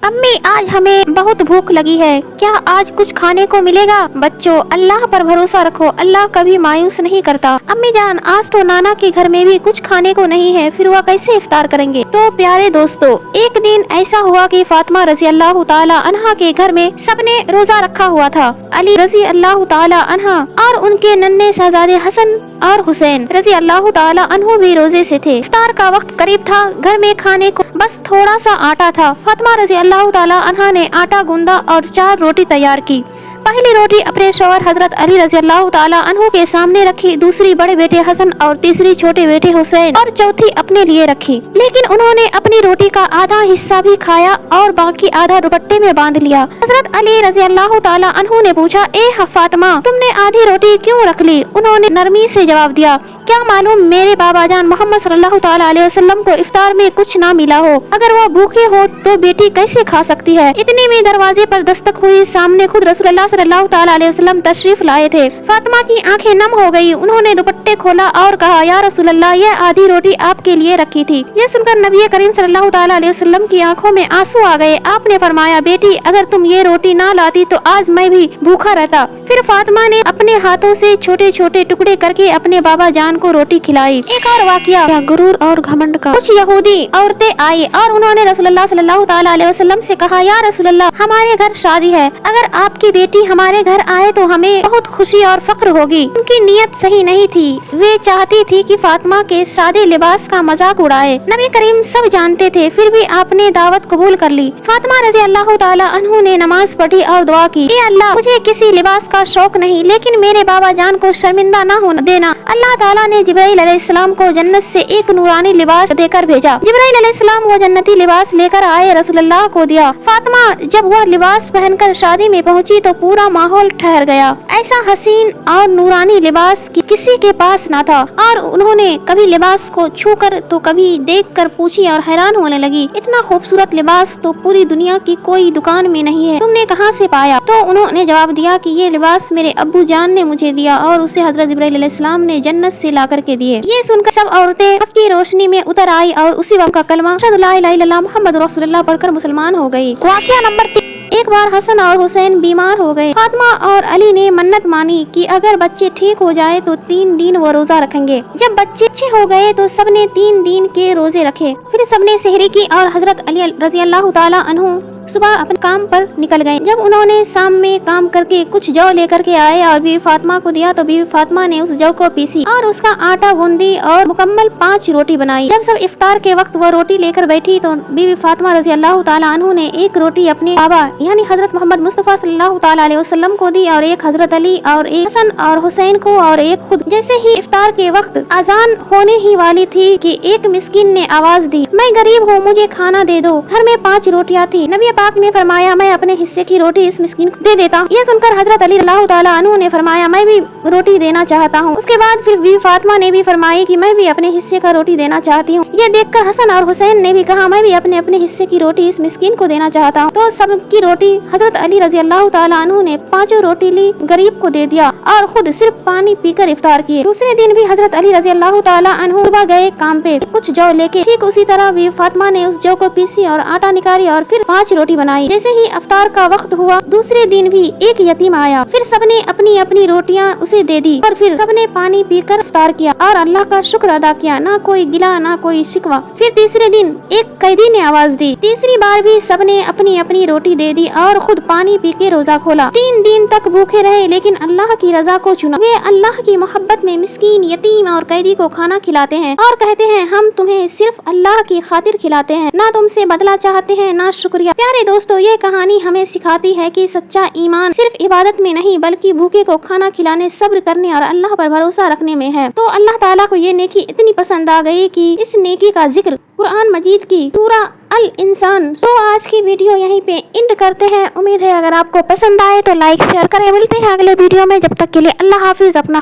अम्मी आज हमें बहुत भूख लगी है, क्या आज कुछ खाने को मिलेगा? बच्चों अल्लाह पर भरोसा रखो, अल्लाह कभी मायूस नहीं करता। अम्मी जान आज तो नाना के घर में भी कुछ खाने को नहीं है, फिर वह कैसे इफ्तार करेंगे? तो प्यारे दोस्तों, एक दिन ऐसा हुआ कि फातिमा रजी अल्लाह ताला अन्हा के घर में सबने रोजा रखा हुआ था। अली रजी अल्लाह ताला अन्हा और उनके नन्हे शहजादे हसन और हुसैन रजी अल्लाह ताला अन्हु भी रोजे से थे। इफ्तार का वक्त करीब था, घर में खाने को बस थोड़ा सा आटा था। फातिमा रजी अल्लाह ताला अन्हा ने आटा गूंदा और 4 रोटी तैयार की। पहली रोटी अपने शौहर हजरत अली रजी अल्लाह ताला अन्हु के सामने रखी, दूसरी बड़े बेटे हसन और तीसरी छोटे बेटे हुसैन और चौथी अपने लिए रखी। लेकिन उन्होंने अपनी रोटी का आधा हिस्सा भी खाया और बाकी आधा दुपट्टे में बांध लिया। हजरत अली रजी अल्लाह ताला अन्हु ने पूछा, ए फातिमा तुमने आधी रोटी क्यों रख ली? उन्होंने नरमी से जवाब दिया, क्या मालूम मेरे बाबा जान मोहम्मद सल्लल्लाहु ताला अलैहि वसल्लम को इफ्तार में कुछ ना मिला हो, अगर वो भूखे हो तो बेटी कैसे खा सकती है? इतने में दरवाजे पर दस्तक हुई, सामने खुद रसूलुल्लाह सल्लल्लाहु ताला अलैहि वसल्लम तशरीफ लाए थे। फातिमा की आंखें नम हो गई, उन्होंने दुपट्टे खोला और कहा, या रसूलल्लाह यह आधी रोटी आपके लिए रखी थी। ये सुनकर नबी करीम सल्लल्लाहु ताला अलैहि वसल्लम की आंखों में आंसू आ गए। आपने फरमाया, बेटी अगर तुम ये रोटी ना लाती तो आज मैं भी भूखा रहता। फिर फातिमा ने अपने हाथों से छोटे छोटे टुकड़े करके अपने बाबा जान को रोटी खिलाई। एक और वाकया गुरूर और घमंड का। कुछ यहूदी औरतें आई और उन्होंने रसूलुल्लाह सल्लल्लाहु ताला अलैहि वसल्लम से कहा, या रसूलल्लाह हमारे घर शादी है, अगर आपकी बेटी हमारे घर आए तो हमें बहुत खुशी और फख्र होगी। उनकी नीयत सही नहीं थी, वे चाहती थी कि फातिमा के सादे लिबास का मजाक उड़ाए। नबी करीम सब जानते थे, फिर भी आपने दावत कबूल कर ली। फातिमा रजी अल्लाह ताला अन्हु ने नमाज पढ़ी और दुआ की, ए अल्लाह मुझे किसी लिबास का शौक नहीं, लेकिन मेरे बाबा जान को शर्मिंदा न होने देना। अल्लाह ताला ने जिब्राइल अलैहिस्सलाम को जन्नत से एक नूरानी लिबास देकर भेजा। जिब्राइल अलैहिस्सलाम वो जन्नती लिबास लेकर आए, रसूलुल्लाह को दिया। फातिमा जब वह लिबास पहनकर शादी में पहुंची तो पूरा माहौल ठहर गया। ऐसा हसीन और नूरानी लिबास किसी के पास न था और उन्होंने कभी लिबास को छूकर तो कभी देखकर पूछी और हैरान होने लगी, इतना खूबसूरत लिबास तो पूरी दुनिया की कोई दुकान में नहीं है, तुमने कहाँ से पाया? तो उन्होंने जवाब दिया कि ये लिबास मेरे अब्बू जान ने मुझे दिया और उसे हजरत जिब्राइल अलैहिस्सलाम ने जन्नत से ला करके दिए। ये सुनकर सब औरतें हक की रोशनी में उतर आई और उसी वक्त का कलमा अशहदु ला इलाहा इल्लल्लाह मुहम्मदुर रसूलुल्लाह पढ़कर मुसलमान हो गई। वाक़या नंबर 3। एक बार हसन और हुसैन बीमार हो गए। फातिमा और अली ने मन्नत मानी कि अगर बच्चे ठीक हो जाए तो 3 दिन वो रोजा रखेंगे। जब बच्चे अच्छे हो गए तो सबने 3 दिन के रोजे रखे। फिर सबने सेहरी की और हजरत अली रजी अल्लाह ताला अन्हु सुबह अपने काम पर निकल गए। जब उन्होंने शाम में काम करके कुछ जौ लेकर के आए और बीवी फातिमा को दिया तो बीवी फातिमा ने उस जौ को पीसी और उसका आटा गूंदी और मुकम्मल 5 रोटी बनाई। जब सब इफ्तार के वक्त वो रोटी लेकर बैठी तो बीवी फातिमा रजी अल्लाह ताला अन्हु ने एक रोटी अपने बाबा यानी हजरत मोहम्मद मुस्तफा सल्लल्लाहु ताला अलैहि वसल्लम को दी और एक हजरत अली और एक हसन और हुसैन को और एक खुद। जैसे ही इफ्तार के वक्त अजान होने ही वाली थी कि एक मिस्किन ने आवाज दी, मैं गरीब हूँ, मुझे खाना दे दो। घर में 5 रोटियाँ थी। नबी पाक ने फरमाया, मैं अपने हिस्से की रोटी इस मिस्किन को दे देता हूँ। ये सुनकर हजरत अली रज़ियल्लाहु ताला अन्हु ने फरमाया, मैं भी रोटी देना चाहता हूँ। उसके बाद फिर बीवी फातिमा ने भी फरमाई कि मैं भी अपने हिस्से का रोटी देना चाहती हूँ। ये देखकर हसन और हुसैन ने भी कहा, मैं भी अपने अपने हिस्से की रोटी इस मिस्किन को देना चाहता हूँ। तो सबकी रोटी हजरत अली रज़ियल्लाहु ताला अन्हु ने 5 रोटी ली, गरीब को दे दिया और खुद सिर्फ पानी पीकर इफ्तार किए। दूसरे दिन भी हजरत अली रज़ियल्लाहु ताला अन्हु सुबह गए काम पे कुछ जौ लेके। ठीक उसी तरह बीवी फातिमा ने उस जौ को पीसी और आटा निकाली और फिर 5 रोटी बनाई। जैसे ही इफ्तार का वक्त हुआ दूसरे दिन भी एक यतीम आया। फिर सबने अपनी अपनी रोटियां उसे दे दी और फिर सबने पानी पीकर इफ्तार किया और अल्लाह का शुक्र अदा किया, ना कोई गिला ना कोई शिकवा। फिर तीसरे दिन एक कैदी ने आवाज दी। तीसरी बार भी सबने अपनी अपनी रोटी दे दी और खुद पानी पी के रोजा खोला। 3 दिन तक भूखे रहे लेकिन अल्लाह की रजा को चुना। वे अल्लाह की मोहब्बत में मिस्कीन, यतीम और कैदी को खाना खिलाते हैं और कहते हैं, हम तुम्हें सिर्फ अल्लाह की खातिर खिलाते हैं, ना तुमसे बदला चाहते हैं ना शुक्रिया। प्यारे दोस्तों, ये कहानी हमें सिखाती है कि सच्चा ईमान सिर्फ इबादत में नहीं बल्कि भूखे को खाना खिलाने, सब्र करने और अल्लाह पर भरोसा रखने में है। तो अल्लाह ताला को ये नेकी इतनी पसंद आ गई कि इस नेकी का जिक्र कुरान मजीद की सूरा अल इंसान। तो आज की वीडियो यहीं पे एंड करते हैं। उम्मीद है अगर आपको पसंद आए तो लाइक शेयर करें। मिलते हैं अगले वीडियो में, जब तक के लिए अल्लाह हाफिज। अपना